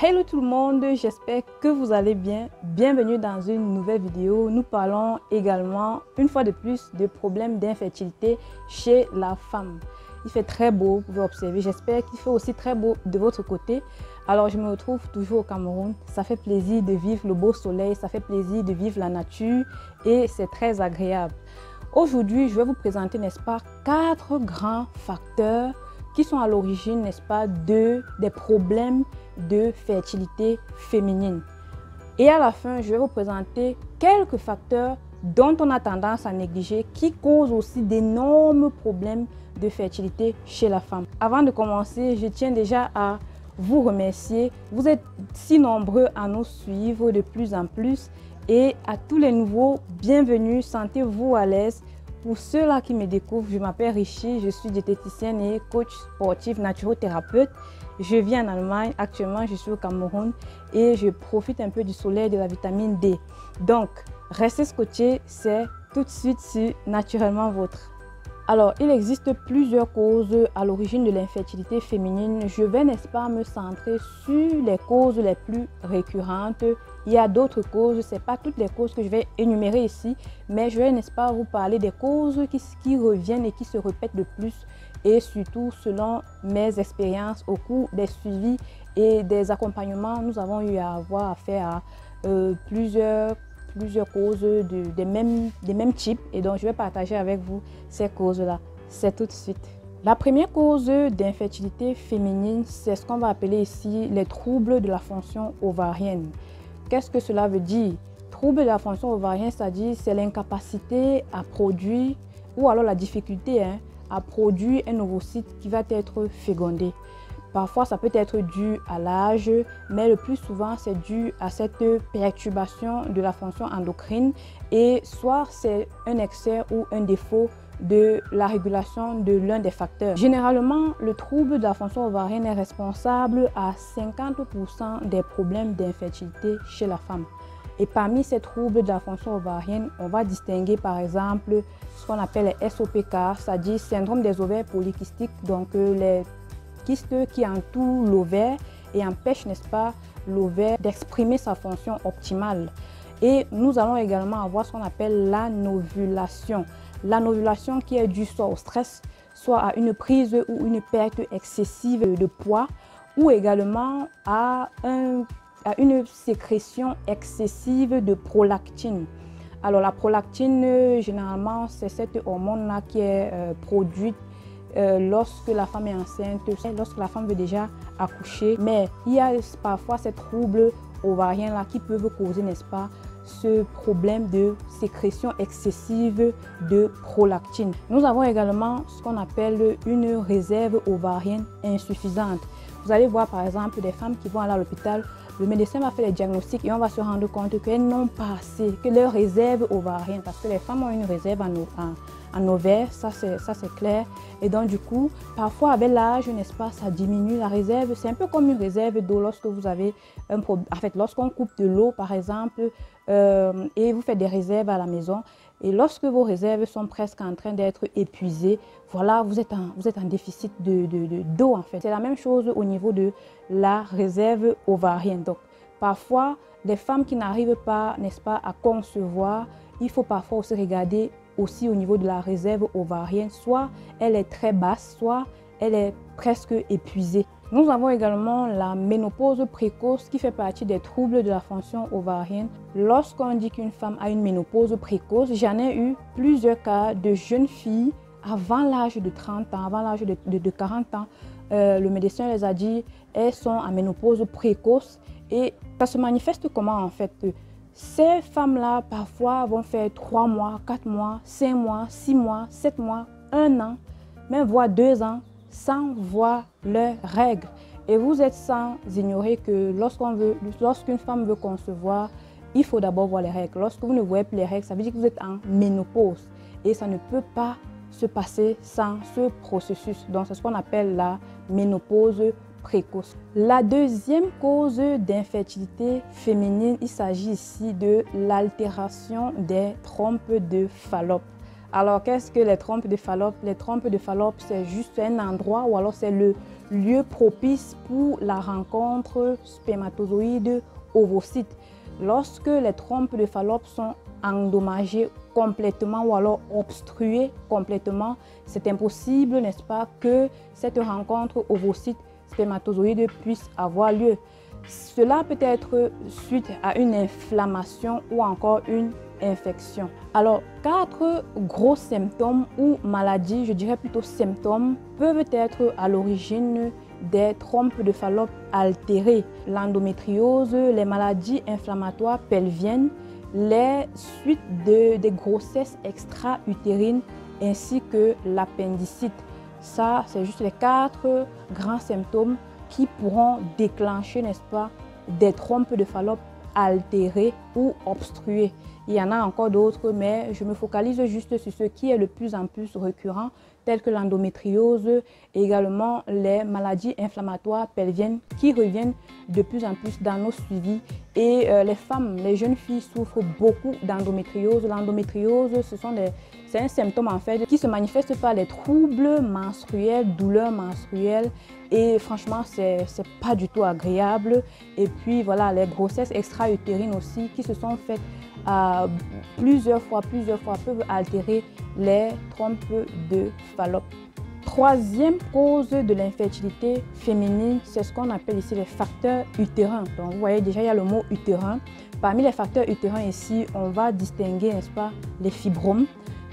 Hello tout le monde, j'espère que vous allez bien. Bienvenue dans une nouvelle vidéo. Nous parlons également, une fois de plus, de problèmes d'infertilité chez la femme. Il fait très beau, vous pouvez observer. J'espère qu'il fait aussi très beau de votre côté. Alors, je me retrouve toujours au Cameroun. Ça fait plaisir de vivre le beau soleil, ça fait plaisir de vivre la nature et c'est très agréable. Aujourd'hui, je vais vous présenter, n'est-ce pas, 4 grands facteurs qui sont à l'origine, n'est-ce pas, des problèmes de fertilité féminine. Et à la fin, je vais vous présenter quelques facteurs dont on a tendance à négliger qui causent aussi d'énormes problèmes de fertilité chez la femme. Avant de commencer, je tiens déjà à vous remercier. Vous êtes si nombreux à nous suivre de plus en plus et à tous les nouveaux, bienvenue, sentez-vous à l'aise. Pour ceux-là qui me découvrent, je m'appelle Richie, je suis diététicienne et coach sportif naturothérapeute. Je vis en Allemagne, actuellement je suis au Cameroun et je profite un peu du soleil, de la vitamine D. Donc, restez scotchés, c'est tout de suite sur Naturellement Votre. Alors, il existe plusieurs causes à l'origine de l'infertilité féminine. Je vais, n'est-ce pas, me centrer sur les causes les plus récurrentes. Il y a d'autres causes, ce n'est pas toutes les causes que je vais énumérer ici, mais je vais, n'est-ce pas, vous parler des causes qui reviennent et qui se répètent le plus, et surtout selon mes expériences au cours des suivis et des accompagnements. Nous avons eu à avoir affaire à plusieurs causes des mêmes types, et donc je vais partager avec vous ces causes-là. C'est tout de suite. La première cause d'infertilité féminine, c'est ce qu'on va appeler ici les troubles de la fonction ovarienne. Qu'est-ce que cela veut dire? Trouble de la fonction ovarienne, c'est-à-dire c'est l'incapacité à produire ou alors la difficulté à produire un ovocyte qui va être fécondé. Parfois, ça peut être dû à l'âge, mais le plus souvent, c'est dû à cette perturbation de la fonction endocrine et soit c'est un excès ou un défaut de la régulation de l'un des facteurs. Généralement, le trouble de la fonction ovarienne est responsable à 50% des problèmes d'infertilité chez la femme. Et parmi ces troubles de la fonction ovarienne, on va distinguer par exemple ce qu'on appelle les SOPK, c'est-à-dire syndrome des ovaires polykystiques, donc les kystes qui entourent l'ovaire et empêchent, n'est-ce pas, l'ovaire d'exprimer sa fonction optimale. Et nous allons également avoir ce qu'on appelle l'anovulation. L'anovulation qui est due soit au stress, soit à une prise ou une perte excessive de poids, ou également à une sécrétion excessive de prolactine. Alors la prolactine, généralement, c'est cette hormone-là qui est produite lorsque la femme est enceinte, lorsque la femme veut déjà accoucher. Mais il y a parfois ces troubles ovariens-là qui peuvent causer, n'est-ce pas, ce problème de sécrétion excessive de prolactine. Nous avons également ce qu'on appelle une réserve ovarienne insuffisante. Vous allez voir par exemple des femmes qui vont aller à l'hôpital, le médecin va faire les diagnostics et on va se rendre compte qu'elles n'ont pas assez, que leur réserve ovarienne, parce que les femmes ont une réserve en ovaire, ça c'est clair. Et donc du coup, parfois avec l'âge, n'est-ce pas, ça diminue la réserve. C'est un peu comme une réserve d'eau lorsque vous avez un problème. En fait, lorsqu'on coupe de l'eau par exemple et vous faites des réserves à la maison, et lorsque vos réserves sont presque en train d'être épuisées, voilà, vous êtes en déficit d'eau en fait. C'est la même chose au niveau de la réserve ovarienne. Donc parfois, les femmes qui n'arrivent pas, n'est-ce pas, à concevoir, il faut parfois aussi regarder aussi au niveau de la réserve ovarienne, soit elle est très basse, soit elle est presque épuisée. Nous avons également la ménopause précoce qui fait partie des troubles de la fonction ovarienne. Lorsqu'on dit qu'une femme a une ménopause précoce, j'en ai eu plusieurs cas de jeunes filles avant l'âge de 30 ans, avant l'âge de 40 ans. Le médecin les a dit elles sont en ménopause précoce et ça se manifeste comment en fait? Ces femmes-là, parfois, vont faire 3 mois, 4 mois, 5 mois, 6 mois, 7 mois, 1 an, même voire 2 ans, sans voir leurs règles. Et vous êtes sans ignorer que lorsqu'une femme veut concevoir, il faut d'abord voir les règles. Lorsque vous ne voyez plus les règles, ça veut dire que vous êtes en ménopause. Et ça ne peut pas se passer sans ce processus. Donc, c'est ce qu'on appelle la ménopause précoce. La deuxième cause d'infertilité féminine, il s'agit ici de l'altération des trompes de Fallope. Alors, qu'est-ce que les trompes de Fallope? Les trompes de Fallope, c'est juste un endroit ou alors c'est le lieu propice pour la rencontre spermatozoïde-ovocyte. Lorsque les trompes de Fallope sont endommagées complètement ou alors obstruées complètement, c'est impossible, n'est-ce pas, que cette rencontre ovocyte-spermatozoïde puisse avoir lieu. Cela peut être suite à une inflammation ou encore une infection. Alors, 4 gros symptômes ou maladies, je dirais plutôt symptômes, peuvent être à l'origine des trompes de Fallope altérées. L'endométriose, les maladies inflammatoires pelviennes, les suites des grossesses extra-utérines ainsi que l'appendicite. Ça, c'est juste les 4 grands symptômes qui pourront déclencher, n'est-ce pas, des trompes de Fallope altérées ou obstruées. Il y en a encore d'autres, mais je me focalise juste sur ce qui est le plus en plus récurrent, tels que l'endométriose et également les maladies inflammatoires pelviennes qui reviennent de plus en plus dans nos suivis. Et les femmes, les jeunes filles souffrent beaucoup d'endométriose. L'endométriose, c'est un symptôme en fait qui se manifeste par les troubles menstruels, douleurs menstruelles. Et franchement, c'est pas du tout agréable. Et puis voilà, les grossesses extra-utérines aussi qui se sont faites plusieurs fois peuvent altérer les trompes de Fallope. Troisième cause de l'infertilité féminine, c'est ce qu'on appelle ici les facteurs utérins. Donc vous voyez déjà, il y a le mot utérin. Parmi les facteurs utérins ici, on va distinguer, n'est-ce pas, les fibromes.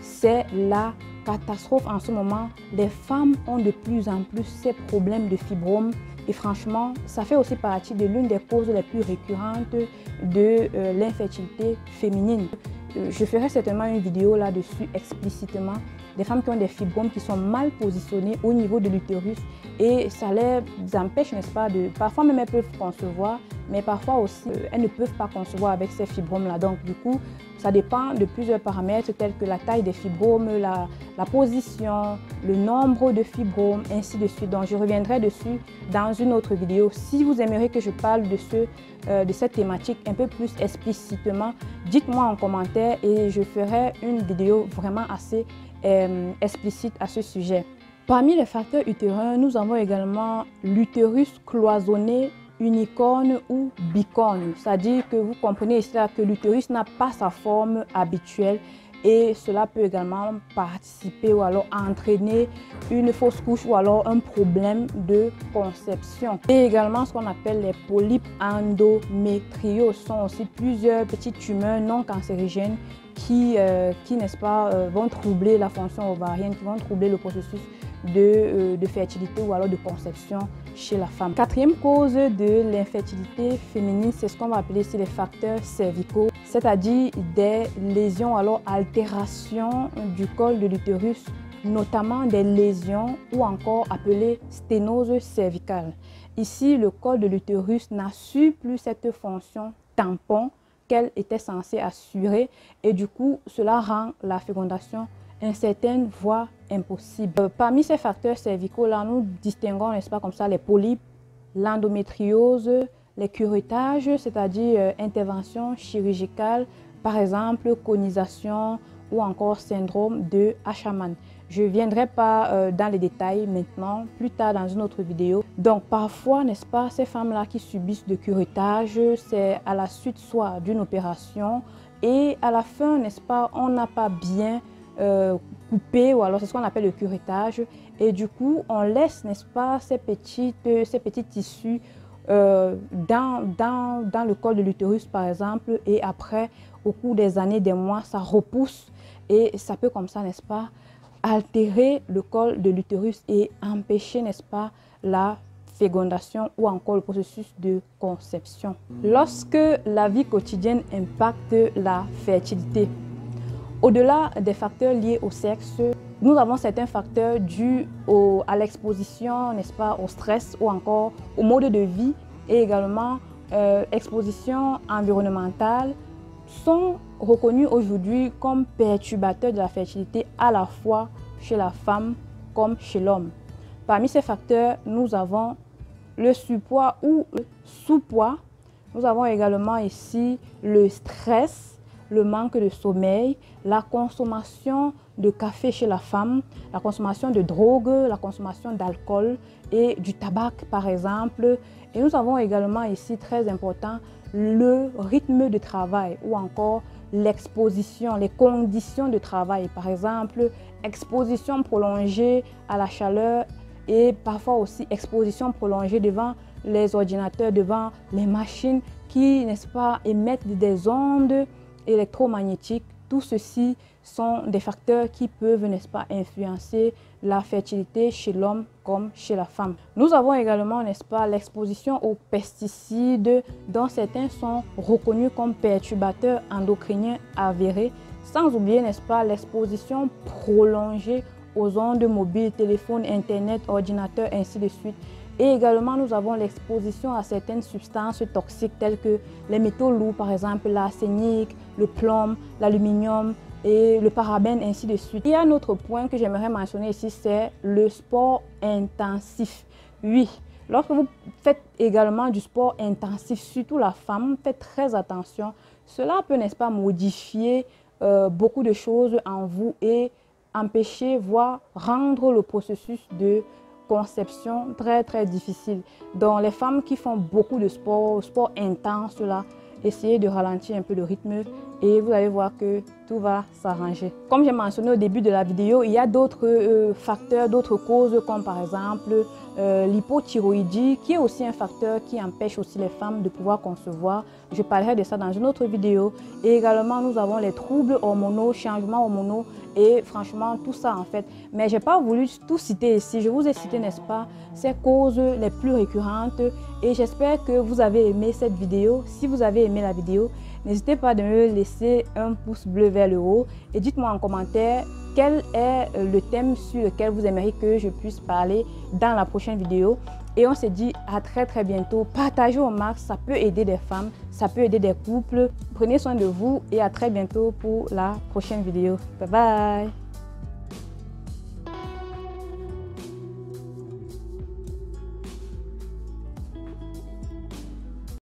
C'est la catastrophe en ce moment. Les femmes ont de plus en plus ces problèmes de fibromes. Et franchement, ça fait aussi partie de l'une des causes les plus récurrentes de l'infertilité féminine. Je ferai certainement une vidéo là-dessus explicitement. Des femmes qui ont des fibromes qui sont mal positionnées au niveau de l'utérus et ça les empêche, n'est-ce pas, parfois même elles peuvent concevoir, mais parfois aussi elles ne peuvent pas concevoir avec ces fibromes-là. Donc du coup, ça dépend de plusieurs paramètres tels que la taille des fibromes, la position, le nombre de fibromes, ainsi de suite. Donc je reviendrai dessus dans une autre vidéo. Si vous aimeriez que je parle de cette thématique un peu plus explicitement, dites-moi en commentaire et je ferai une vidéo vraiment assez explicite à ce sujet. Parmi les facteurs utérins, nous avons également l'utérus cloisonné, unicorne ou bicorne. C'est-à-dire que vous comprenez ici que l'utérus n'a pas sa forme habituelle et cela peut également participer ou alors entraîner une fausse couche ou alors un problème de conception. Et également ce qu'on appelle les polypes endométriaux sont aussi plusieurs petites tumeurs non cancérigènes qui n'est-ce pas, vont troubler la fonction ovarienne, qui vont troubler le processus de fertilité ou alors de conception chez la femme. Quatrième cause de l'infertilité féminine, c'est ce qu'on va appeler ici les facteurs cervicaux, c'est-à-dire des lésions, alors altérations du col de l'utérus, notamment des lésions ou encore appelées sténose cervicale. Ici, le col de l'utérus n'assure plus cette fonction tampon qu'elle était censée assurer et du coup, cela rend la fécondation incertaine, voire impossible. Parmi ces facteurs cervicaux-là, nous distinguons, n'est-ce pas, comme ça, les polypes, l'endométriose, les curettages, c'est-à-dire intervention chirurgicale, par exemple, conisation ou encore syndrome de Asherman. Je ne viendrai pas dans les détails maintenant, plus tard dans une autre vidéo. Donc parfois, n'est-ce pas, ces femmes-là qui subissent de curettage, c'est à la suite soit d'une opération et à la fin, n'est-ce pas, on n'a pas bien coupé ou alors c'est ce qu'on appelle le curettage et du coup, on laisse, n'est-ce pas, ces petits tissus dans le col de l'utérus par exemple et après, au cours des années, des mois, ça repousse et ça peut comme ça, n'est-ce pas, altérer le col de l'utérus et empêcher, n'est-ce pas, la fécondation ou encore le processus de conception. Lorsque la vie quotidienne impacte la fertilité, au-delà des facteurs liés au sexe, nous avons certains facteurs dus à l'exposition, n'est-ce pas, au stress ou encore au mode de vie et également exposition environnementale sont reconnus aujourd'hui comme perturbateurs de la fertilité à la fois chez la femme comme chez l'homme. Parmi ces facteurs, nous avons le surpoids ou le sous-poids. Nous avons également ici le stress, le manque de sommeil, la consommation de café chez la femme, la consommation de drogue, la consommation d'alcool et du tabac par exemple. Et nous avons également ici, très important, le rythme de travail ou encore l'exposition, les conditions de travail. Par exemple, exposition prolongée à la chaleur et parfois aussi exposition prolongée devant les ordinateurs, devant les machines qui, n'est-ce pas, émettent des ondes électromagnétiques. Tout ceci sont des facteurs qui peuvent, n'est-ce pas, influencer la fertilité chez l'homme comme chez la femme. Nous avons également, n'est-ce pas, l'exposition aux pesticides dont certains sont reconnus comme perturbateurs endocriniens avérés. Sans oublier, n'est-ce pas, l'exposition prolongée aux ondes mobiles, téléphones, internet, ordinateurs, ainsi de suite. Et également, nous avons l'exposition à certaines substances toxiques telles que les métaux lourds, par exemple l'arsenic, le plomb, l'aluminium et le parabène, ainsi de suite. Il y a un autre point que j'aimerais mentionner ici, c'est le sport intensif. Oui, lorsque vous faites également du sport intensif, surtout la femme, faites très attention. Cela peut, n'est-ce pas, modifier beaucoup de choses en vous et empêcher, voire rendre le processus de conception très difficile. Donc les femmes qui font beaucoup de sport intense là, essayez de ralentir un peu le rythme et vous allez voir que tout va s'arranger. Comme j'ai mentionné au début de la vidéo, il y a d'autres facteurs, d'autres causes comme par exemple l'hypothyroïdie qui est aussi un facteur qui empêche aussi les femmes de pouvoir concevoir. Je parlerai de ça dans une autre vidéo. Et également nous avons les troubles hormonaux, changements hormonaux et franchement tout ça en fait. Mais je n'ai pas voulu tout citer ici. Je vous ai cité, n'est-ce pas, ces causes les plus récurrentes et j'espère que vous avez aimé cette vidéo. Si vous avez aimé la vidéo, n'hésitez pas de me laisser un pouce bleu vers le haut et dites-moi en commentaire quel est le thème sur lequel vous aimeriez que je puisse parler dans la prochaine vidéo. Et on se dit à très bientôt. Partagez au max, ça peut aider des femmes, ça peut aider des couples. Prenez soin de vous et à très bientôt pour la prochaine vidéo. Bye bye.